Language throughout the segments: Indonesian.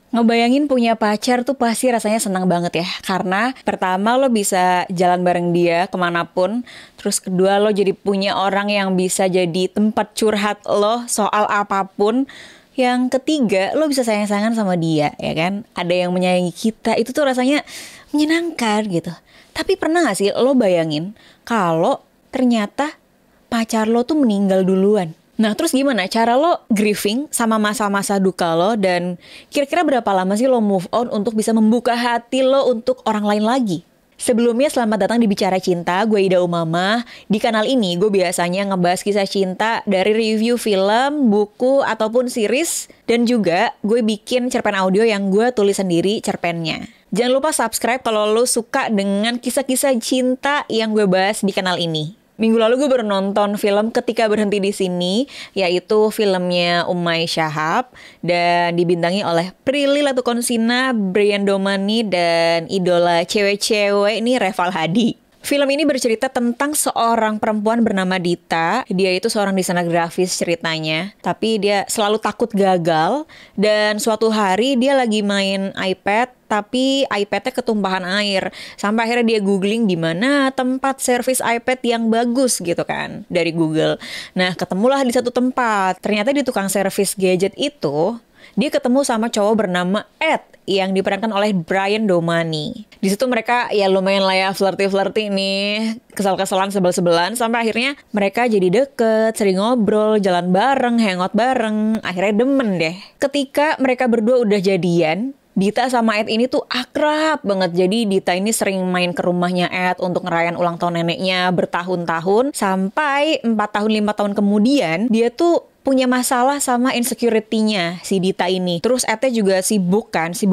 Ngebayangin punya pacar tuh pasti rasanya senang banget ya. Karena pertama lo bisa jalan bareng dia kemanapun. Terus kedua lo jadi punya orang yang bisa jadi tempat curhat lo soal apapun. Yang ketiga lo bisa sayang-sayangan sama dia ya kan. Ada yang menyayangi kita, itu tuh rasanya menyenangkan gitu. Tapi pernah gak sih lo bayangin kalau ternyata pacar lo tuh meninggal duluan? Nah, terus gimana cara lo grieving sama masa-masa duka lo, dan kira-kira berapa lama sih lo move on untuk bisa membuka hati lo untuk orang lain lagi? Sebelumnya selamat datang di Bicara Cinta, gue Ida Umamah. Di kanal ini gue biasanya ngebahas kisah cinta dari review film, buku, ataupun series. Dan juga gue bikin cerpen audio yang gue tulis sendiri cerpennya. Jangan lupa subscribe kalau lo suka dengan kisah-kisah cinta yang gue bahas di kanal ini. Minggu lalu gue baru nonton film Ketika Berhenti di Sini, yaitu filmnya Umay Shahab dan dibintangi oleh Prilly Latuconsina, Brian Domani, dan idola cewek-cewek ini Reval Hadi. Film ini bercerita tentang seorang perempuan bernama Dita. Dia itu seorang desainer grafis ceritanya, tapi dia selalu takut gagal. Dan suatu hari dia lagi main iPad, tapi iPad-nya ketumpahan air. Sampai akhirnya dia googling di mana tempat servis iPad yang bagus gitu kan dari Google. Nah, ketemulah di satu tempat. Ternyata di tukang servis gadget itu dia ketemu sama cowok bernama Ed yang diperankan oleh Brian Domani. Di situ mereka ya lumayan lah ya flirty-flirty nih, kesal-kesalan sebel-sebelan, sampai akhirnya mereka jadi deket, sering ngobrol, jalan bareng, hangout bareng, akhirnya demen deh. Ketika mereka berdua udah jadian, Dita sama Ed ini tuh akrab banget. Jadi Dita ini sering main ke rumahnya Ed untuk ngerayain ulang tahun neneknya bertahun-tahun. Sampai 4 tahun 5 tahun kemudian dia tuh punya masalah sama insecurity-nya si Dita ini. Terus Ednya juga sibuk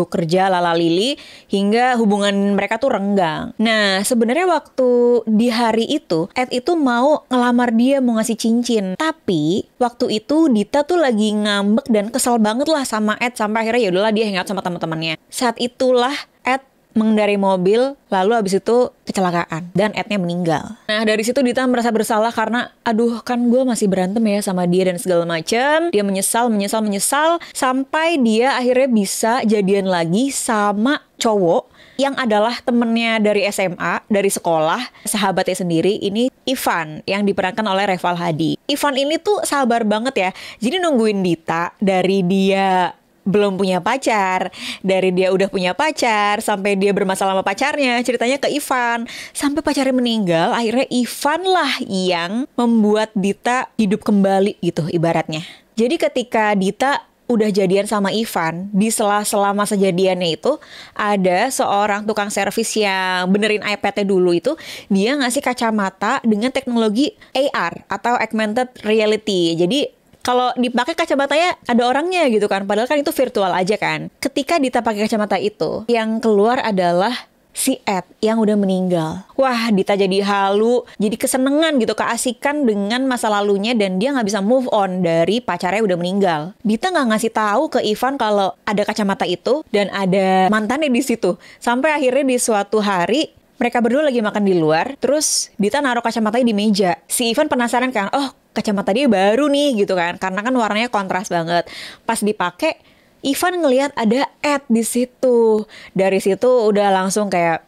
kerja lala-lili hingga hubungan mereka tuh renggang. Nah, sebenarnya waktu di hari itu Ed itu mau ngelamar dia, mau ngasih cincin. Tapi waktu itu Dita tuh lagi ngambek dan kesal banget lah sama Ed, sampai akhirnya ya udahlah dia hangout sama teman-temannya. Saat itulah Ed mengendarai mobil, lalu abis itu kecelakaan dan Ednya meninggal. Nah, dari situ Dita merasa bersalah karena aduh kan gue masih berantem ya sama dia dan segala macam. Dia menyesal sampai dia akhirnya bisa jadian lagi sama cowok yang adalah temennya dari SMA, dari sekolah, sahabatnya sendiri. Ini Ivan yang diperankan oleh Reval Hadi. Ivan ini tuh sabar banget ya. Jadi nungguin Dita dari dia belum punya pacar, dari dia udah punya pacar, sampai dia bermasalah sama pacarnya, ceritanya ke Ivan. Sampai pacarnya meninggal, akhirnya Ivan lah yang membuat Dita hidup kembali gitu ibaratnya. Jadi ketika Dita udah jadian sama Ivan, di sela-sela masa jadiannya itu ada seorang tukang servis yang benerin iPad-nya dulu itu, dia ngasih kacamata dengan teknologi AR atau augmented reality. Jadi kalau dipakai kacamatanya ada orangnya gitu kan, padahal kan itu virtual aja kan. Ketika Dita pakai kacamata itu, yang keluar adalah si Ed yang udah meninggal. Wah, Dita jadi halu, jadi kesenengan gitu, keasikan dengan masa lalunya, dan dia nggak bisa move on dari pacarnya udah meninggal. Dita nggak ngasih tahu ke Ivan kalau ada kacamata itu dan ada mantannya di situ. Sampai akhirnya di suatu hari mereka berdua lagi makan di luar, terus Dita naruh kacamatanya di meja. Si Ivan penasaran kan, oh kacamata dia baru nih gitu kan, karena kan warnanya kontras banget. Pas dipakai, Ivan ngelihat ada Ed di situ. Dari situ udah langsung kayak,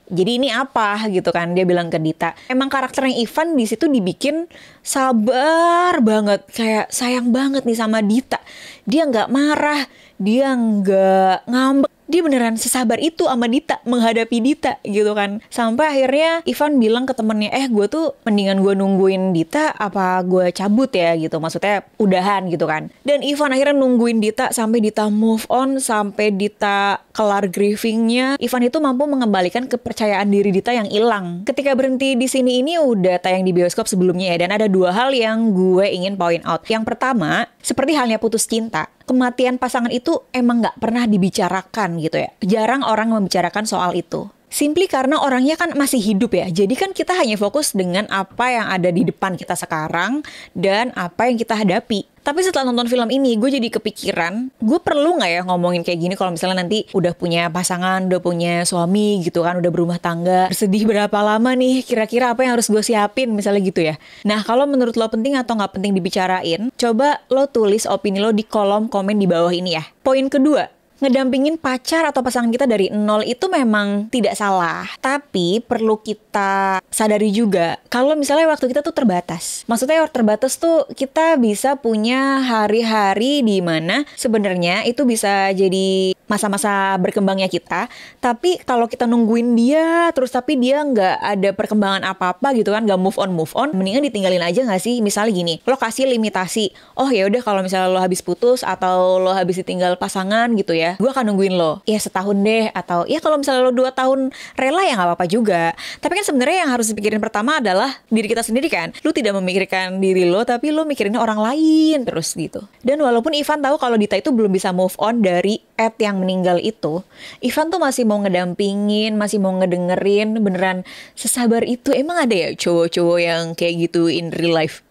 jadi ini apa gitu kan, dia bilang ke Dita. Emang karakternya Ivan di situ dibikin sabar banget, kayak sayang banget nih sama Dita. Dia nggak marah, dia nggak ngambek. Dia beneran sesabar itu sama Dita, menghadapi Dita gitu kan. Sampai akhirnya Ivan bilang ke temennya, gue tuh mendingan gue nungguin Dita apa gue cabut ya gitu. Maksudnya udahan gitu kan. Dan Ivan akhirnya nungguin Dita sampai Dita move on, sampai Dita kelar grievingnya. Ivan itu mampu mengembalikan kepercayaan diri Dita yang hilang. Ketika Berhenti di Sini ini udah tayang di bioskop sebelumnya ya. Dan ada 2 hal yang gue ingin point out. Yang pertama, seperti halnya putus cinta, kematian pasangan itu emang gak pernah dibicarakan gitu ya. Jarang orang membicarakan soal itu. Simply karena orangnya kan masih hidup ya. Jadi kan kita hanya fokus dengan apa yang ada di depan kita sekarang dan apa yang kita hadapi. Tapi setelah nonton film ini, gue jadi kepikiran, gue perlu gak ya ngomongin kayak gini kalau misalnya nanti udah punya pasangan, udah punya suami gitu kan, udah berumah tangga. Bersedih berapa lama nih, kira-kira apa yang harus gue siapin misalnya gitu ya. Nah, kalau menurut lo penting atau gak penting dibicarain, coba lo tulis opini lo di kolom komen di bawah ini ya. Poin kedua, Ngedampingin pacar atau pasangan kita dari nol itu memang tidak salah. Tapi perlu kita sadari juga kalau misalnya waktu kita tuh terbatas. Maksudnya waktu terbatas tuh kita bisa punya hari-hari di mana sebenarnya itu bisa jadi masa-masa berkembangnya kita. Tapi kalau kita nungguin dia terus tapi dia nggak ada perkembangan apa-apa gitu kan, nggak move on, mendingan ditinggalin aja nggak sih? Misalnya gini, lo kasih limitasi. Oh ya udah, kalau misalnya lo habis putus atau lo habis ditinggal pasangan gitu ya, gue akan nungguin lo ya setahun deh, atau ya kalau misalnya lo 2 tahun rela ya nggak apa-apa juga. Tapi kan sebenarnya yang harus dipikirin pertama adalah diri kita sendiri kan. Lo tidak memikirkan diri lo, tapi lo mikirin orang lain terus gitu. Dan walaupun Ivan tahu kalau Dita itu belum bisa move on dari Ed yang meninggal itu, Ivan tuh masih mau ngedampingin, masih mau ngedengerin. Beneran sesabar itu. Emang ada ya cowok-cowok yang kayak gitu in real life?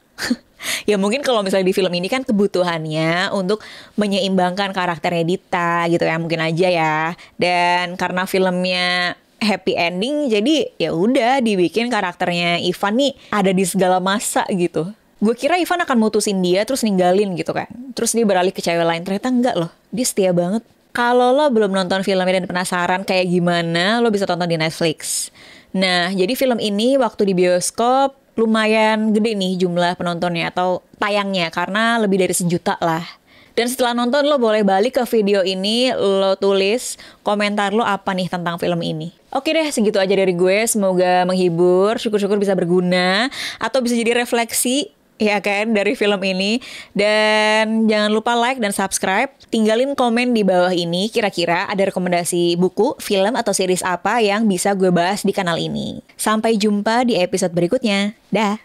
Ya mungkin kalau misalnya di film ini kan kebutuhannya untuk menyeimbangkan karakternya Dita gitu ya, mungkin aja ya. Dan karena filmnya happy ending, jadi ya udah dibikin karakternya Ivan nih ada di segala masa gitu. Gue kira Ivan akan mutusin dia terus ninggalin gitu kan, terus dia beralih ke cewek lain. Ternyata enggak loh, dia setia banget. Kalau lo belum nonton filmnya dan penasaran kayak gimana, lo bisa tonton di Netflix. Nah, jadi film ini waktu di bioskop lumayan gede nih jumlah penontonnya atau tayangnya, karena lebih dari 1 juta lah. Dan setelah nonton lo boleh balik ke video ini, lo tulis komentar lo apa nih tentang film ini. Oke deh, segitu aja dari gue. Semoga menghibur, syukur-syukur bisa berguna atau bisa jadi refleksi ya kan dari film ini. Dan jangan lupa like dan subscribe. Tinggalin komen di bawah ini kira-kira ada rekomendasi buku, film atau series apa yang bisa gue bahas di kanal ini. Sampai jumpa di episode berikutnya. Dah.